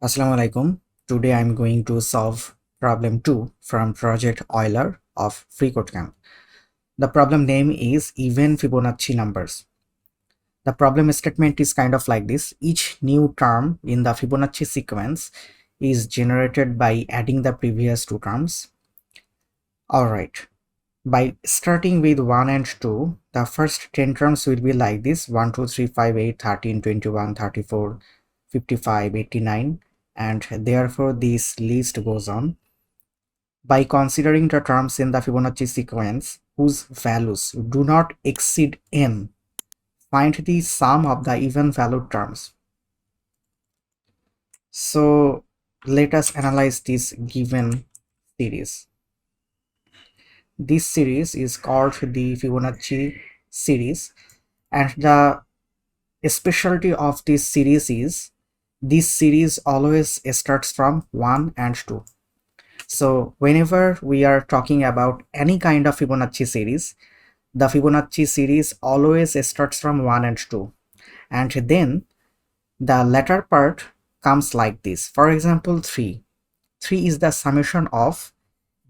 Assalamu alaikum. Today I'm going to solve problem 2 from Project Euler of FreeCodeCamp. The problem name is even Fibonacci numbers. The problem statement is kind of like this. Each new term in the Fibonacci sequence is generated by adding the previous two terms. Alright. By starting with 1 and 2, the first 10 terms will be like this: 1, 2, 3, 5, 8, 13, 21, 34, 55, 89, and therefore this list goes on. By considering the terms in the Fibonacci sequence whose values do not exceed n, find the sum of the even valued terms. So let us analyze this given series. This series is called the Fibonacci series, and the specialty of this series is this series always starts from 1 and 2. So whenever we are talking about any kind of Fibonacci series, the Fibonacci series always starts from 1 and 2, and then the latter part comes like this. For example, 3 is the summation of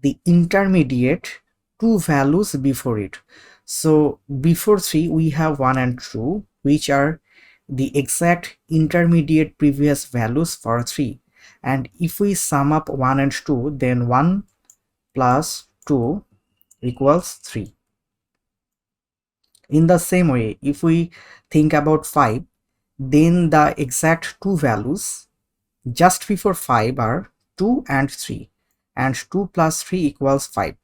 the intermediate two values before it. So before 3 we have 1 and 2, which are the exact intermediate previous values for 3, and if we sum up 1 and 2, then 1 plus 2 equals 3. In the same way, if we think about 5, then the exact two values just before 5 are 2 and 3, and 2 plus 3 equals 5.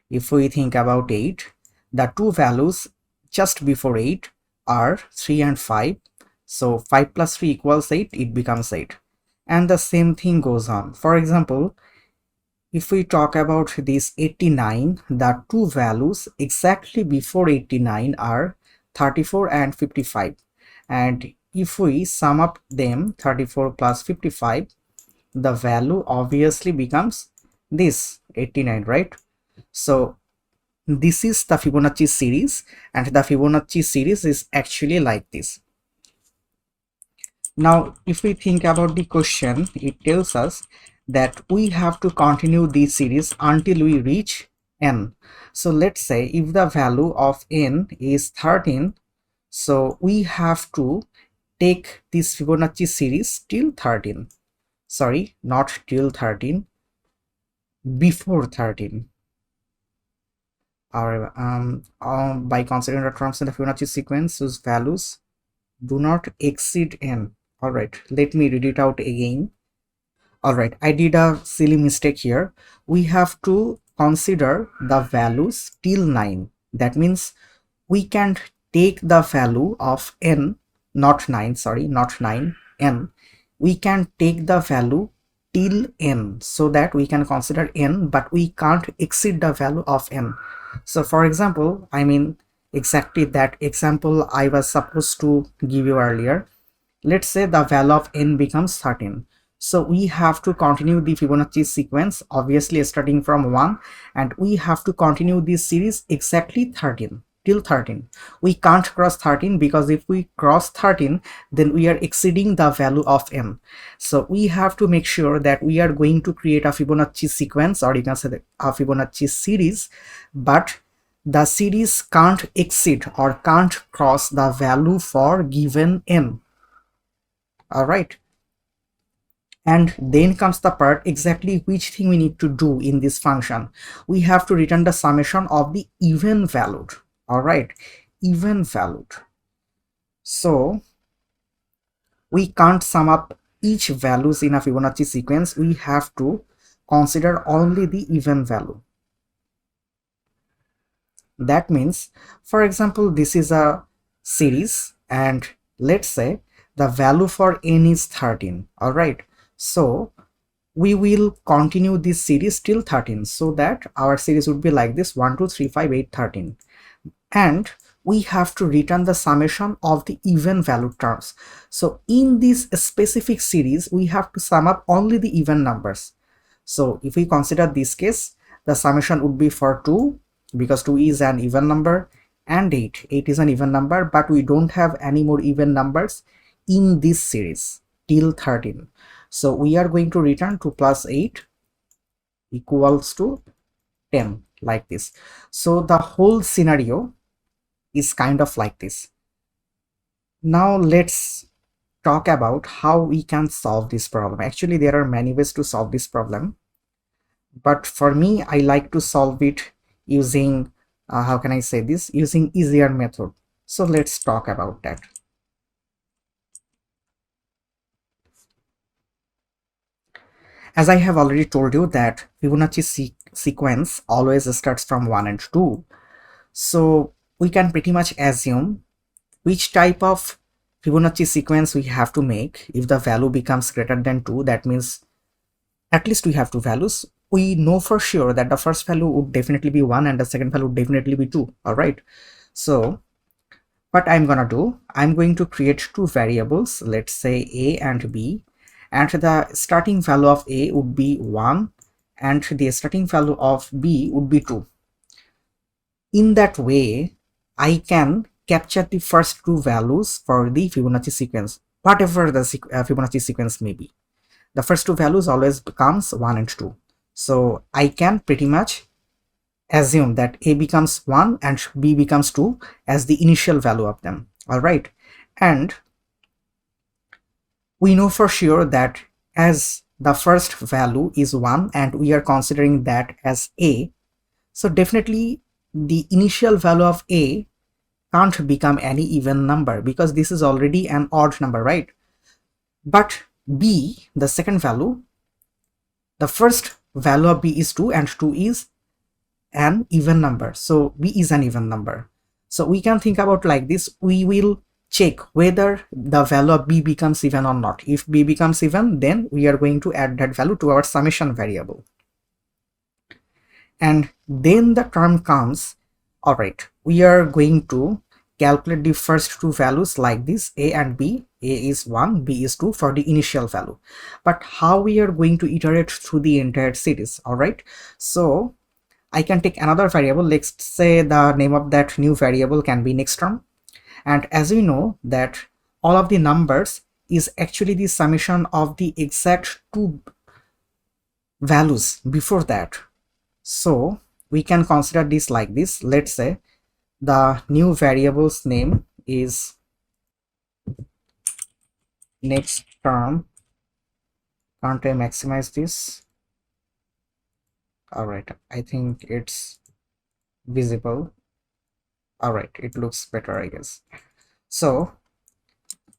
If we think about 8, the two values just before 8 are 3 and 5, so 5 plus 3 equals 8, it becomes 8. And the same thing goes on. For example, if we talk about this 89, the two values exactly before 89 are 34 and 55. And if we sum up them, 34 plus 55, the value obviously becomes this 89, right? So this is the Fibonacci series, and the Fibonacci series is actually like this. Now, if we think about the question, it tells us that we have to continue this series until we reach n. So let's say if the value of n is 13, so we have to take this Fibonacci series till 13. Sorry, not till 13, before 13. Or by considering the terms in the Fibonacci sequence whose values do not exceed n. Alright, let me read it out again. Alright, I did a silly mistake here. We have to consider the values till 9. That means we can't take the value of n, not 9, sorry, not 9, n. We can take the value till n, so that we can consider n, but we can't exceed the value of n. So for example, I mean exactly that example I was supposed to give you earlier. Let's say the value of n becomes 13. So we have to continue the Fibonacci sequence, obviously starting from 1, and we have to continue this series exactly 13 till 13. We can't cross 13, because if we cross 13, then we are exceeding the value of n. So we have to make sure that we are going to create a Fibonacci sequence, or you can say a Fibonacci series, but the series can't exceed or can't cross the value for given n. Alright, and then comes the part exactly which thing we need to do in this function. We have to return the summation of the even valued. Alright, even valued. So we can't sum up each values in a Fibonacci sequence. We have to consider only the even value. That means, for example, this is a series, and let's say the value for n is 13. Alright, so we will continue this series till 13, so that our series would be like this: 1, 2, 3, 5, 8, 13. And we have to return the summation of the even valued terms. So in this specific series, we have to sum up only the even numbers. So if we consider this case, the summation would be for 2, because 2 is an even number, and 8 is an even number, but we don't have any more even numbers in this series till 13. So we are going to return 2 plus 8 equals to 10, like this. So the whole scenario is kind of like this. Now let's talk about how we can solve this problem. Actually, there are many ways to solve this problem, but for me, I like to solve it using how can I say this, using easier method. So let's talk about that. As I have already told you that Fibonacci sequence always starts from 1 and 2. So we can pretty much assume which type of Fibonacci sequence we have to make. If the value becomes greater than 2, that means at least we have two values. We know for sure that the first value would definitely be 1 and the second value would definitely be 2. All right. So what I'm gonna do, I'm going to create two variables, let's say A and B, and the starting value of A would be 1 and the starting value of B would be 2. In that way, I can capture the first two values for the Fibonacci sequence, whatever the Fibonacci sequence may be. The first two values always becomes 1 and 2. So I can pretty much assume that A becomes 1 and B becomes 2 as the initial value of them. All right. And we know for sure that as the first value is 1 and we are considering that as A, so definitely the initial value of A can't become any even number because this is already an odd number, right? But B, the second value, the first value of B is 2 and 2 is an even number. So B is an even number. So we can think about like this. We will check whether the value of B becomes even or not. If B becomes even, then we are going to add that value to our summation variable. And then the term comes, all right, we are going to calculate the first two values like this, A and B. A is 1, B is 2 for the initial value. But how we are going to iterate through the entire series, all right? So I can take another variable. Let's say the name of that new variable can be next term. And as we know that all of the numbers is actually the summation of the exact two values before that. So we can consider this like this. Let's say the new variable's name is next term. Can't I maximize this? All right, I think it's visible. All right, it looks better, I guess. So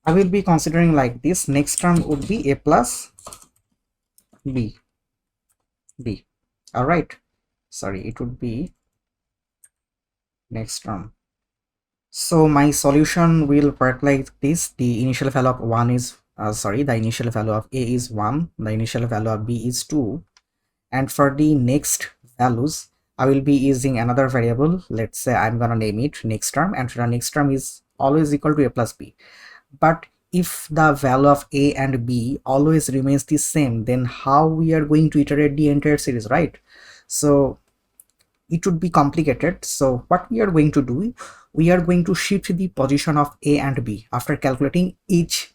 I will be considering like this. Next term would be A plus B. All right, sorry, it would be next term. So my solution will work like this. The initial value of 1 is the initial value of A is 1, the initial value of B is 2, and for the next values I will be using another variable. Let's say I'm gonna name it next term, and the next term is always equal to A plus B. But if the value of A and B always remains the same, then how we are going to iterate the entire series, right? So it would be complicated. So what we are going to do, we are going to shift the position of A and B after calculating each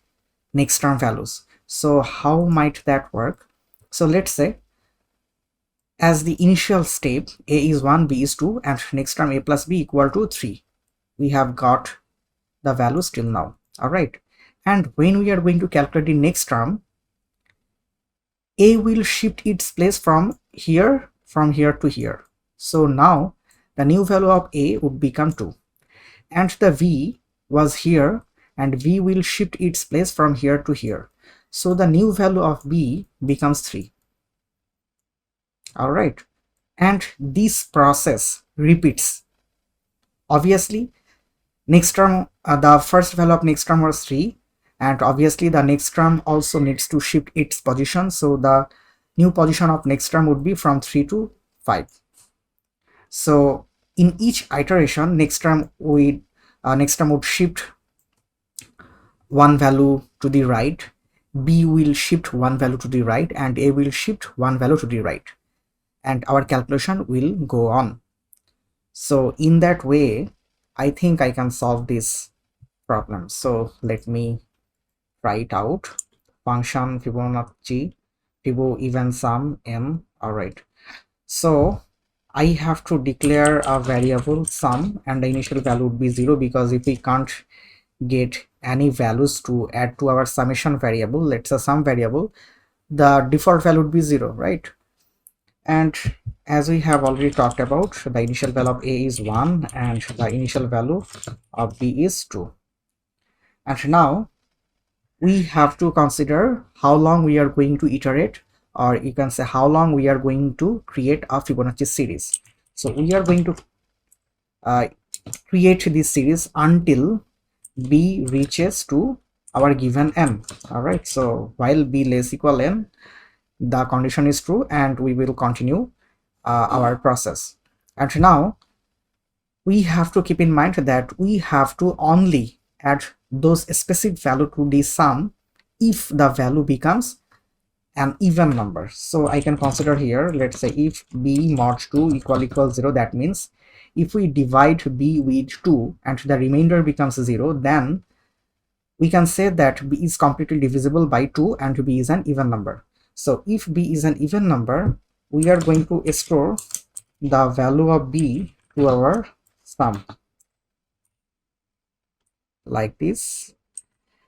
next term values. So how might that work? So let's say as the initial step, A is 1, B is 2, and next term A plus B equal to 3. We have got the values till now. All right. And when we are going to calculate the next term, A will shift its place from here to here. So now the new value of A would become 2. And the V was here, and V will shift its place from here to here. So the new value of B becomes 3. All right. And this process repeats. Obviously, next term, the first value of next term was 3. And obviously the next term also needs to shift its position. So the new position of next term would be from 3 to 5. So in each iteration, next term would shift one value to the right, B will shift one value to the right, and A will shift one value to the right, and our calculation will go on. So in that way, I think I can solve this problem. So let me try it out. function Fibonacci Fibo even sum n. All right, so I have to declare a variable sum, and the initial value would be 0, because if we can't get any values to add to our summation variable, let's say sum variable, the default value would be 0, right? And as we have already talked about, the initial value of a is 1 and the initial value of b is 2. And now we have to consider how long we are going to iterate, or you can say how long we are going to create a Fibonacci series. So we are going to create this series until b reaches to our given n. All right, so while b less equal n, the condition is true, and we will continue our process. And now we have to keep in mind that we have to only add those specific value to the sum if the value becomes an even number. So I can consider here, let's say if b mod 2 equals 0, that means if we divide b with 2 and the remainder becomes 0, then we can say that b is completely divisible by 2 and b is an even number. So if b is an even number, we are going to store the value of b to our sum like this,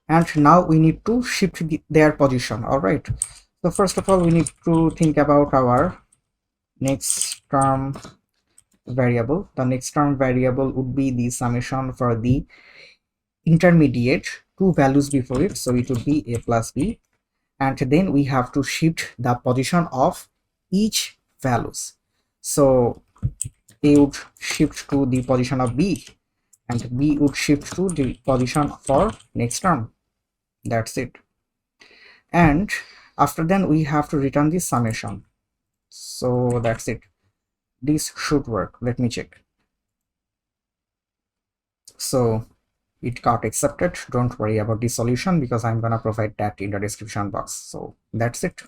and now we need to shift their position. All right, so first of all we need to think about our next term variable. The next term variable would be the summation for the intermediate two values before it, so it would be a plus b, and then we have to shift the position of each values. So a would shift to the position of b and b would shift to the position for next term. That's it. And after then we have to return the summation. So that's it. This should work. Let me check. So it got accepted. Don't worry about the solution because I'm gonna provide that in the description box. So that's it.